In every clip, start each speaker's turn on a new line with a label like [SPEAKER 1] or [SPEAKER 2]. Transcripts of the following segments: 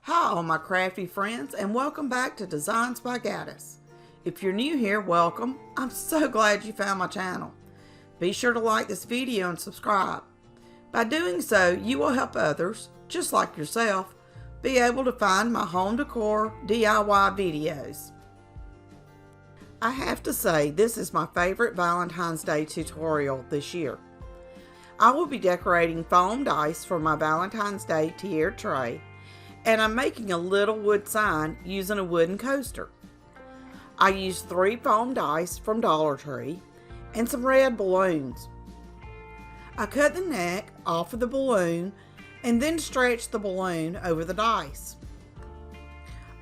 [SPEAKER 1] Hi all my crafty friends, and welcome back to Designs by Gaddis. If you're new here, welcome. I'm so glad you found my channel. Be sure to like this video and subscribe. By doing so, you will help others, just like yourself, be able to find my home decor DIY videos. I have to say, this is my favorite Valentine's Day tutorial this year. I will be decorating foam dice for my Valentine's Day tier tray, and I'm making a little wood sign using a wooden coaster. I used 3 foam dice from Dollar Tree and some red balloons. I cut the neck off of the balloon and then stretched the balloon over the dice.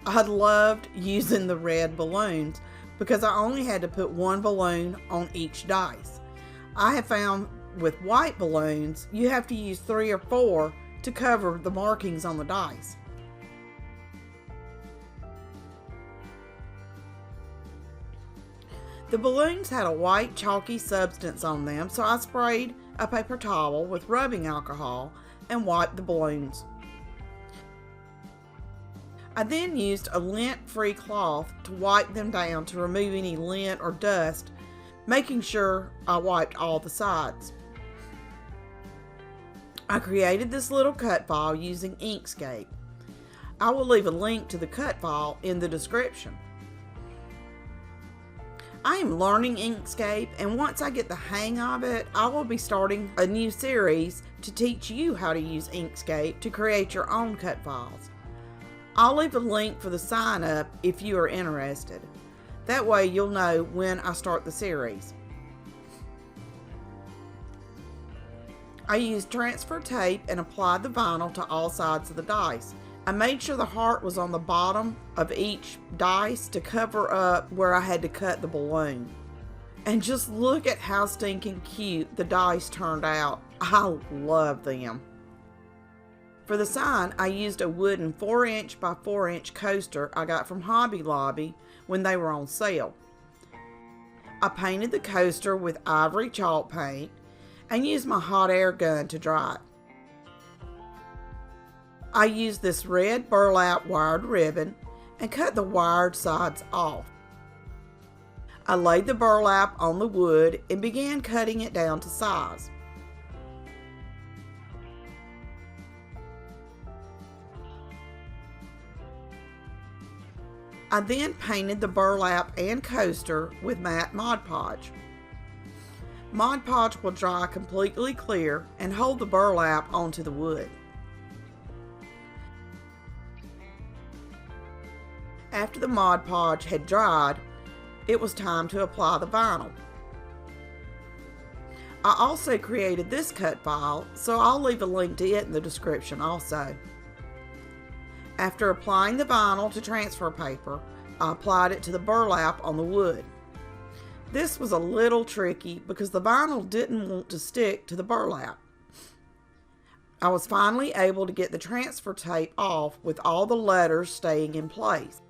[SPEAKER 1] I loved using the red balloons because I only had to put 1 balloon on each dice. I have found with white balloons you have to use 3 or 4 to cover the markings on the dice. The balloons had a white chalky substance on them, so I sprayed a paper towel with rubbing alcohol and wiped the balloons. I then used a lint-free cloth to wipe them down to remove any lint or dust, making sure I wiped all the sides. I created this little cut file using Inkscape. I will leave a link to the cut file in the description. I am learning Inkscape, and once I get the hang of it, I will be starting a new series to teach you how to use Inkscape to create your own cut files. I'll leave a link for the sign up if you are interested. That way you'll know when I start the series. I used transfer tape and applied the vinyl to all sides of the dice. I made sure the heart was on the bottom of each dice to cover up where I had to cut the balloon. And just look at how stinking cute the dice turned out. I love them. For the sign, I used a wooden 4" by 4" coaster I got from Hobby Lobby when they were on sale. I painted the coaster with ivory chalk paint and used my hot air gun to dry it. I used this red burlap wired ribbon and cut the wired sides off. I laid the burlap on the wood and began cutting it down to size. I then painted the burlap and coaster with matte Mod Podge. Mod Podge will dry completely clear and hold the burlap onto the wood. After the Mod Podge had dried, it was time to apply the vinyl. I also created this cut file, so I'll leave a link to it in the description also. After applying the vinyl to transfer paper, I applied it to the burlap on the wood. This was a little tricky because the vinyl didn't want to stick to the burlap. I was finally able to get the transfer tape off with all the letters staying in place.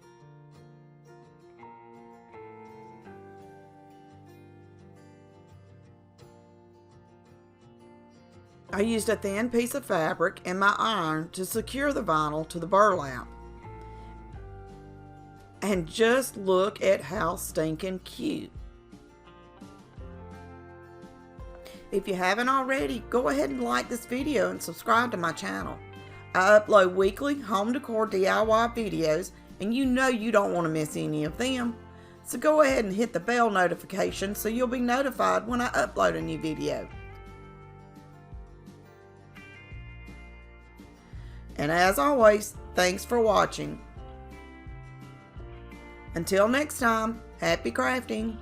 [SPEAKER 1] I used a thin piece of fabric and my iron to secure the vinyl to the burlap. And just look at how stinking cute. If you haven't already, go ahead and like this video and subscribe to my channel. I upload weekly home decor DIY videos, and you know you don't want to miss any of them. So go ahead and hit the bell notification so you'll be notified when I upload a new video. And as always, thanks for watching. Until next time, happy crafting!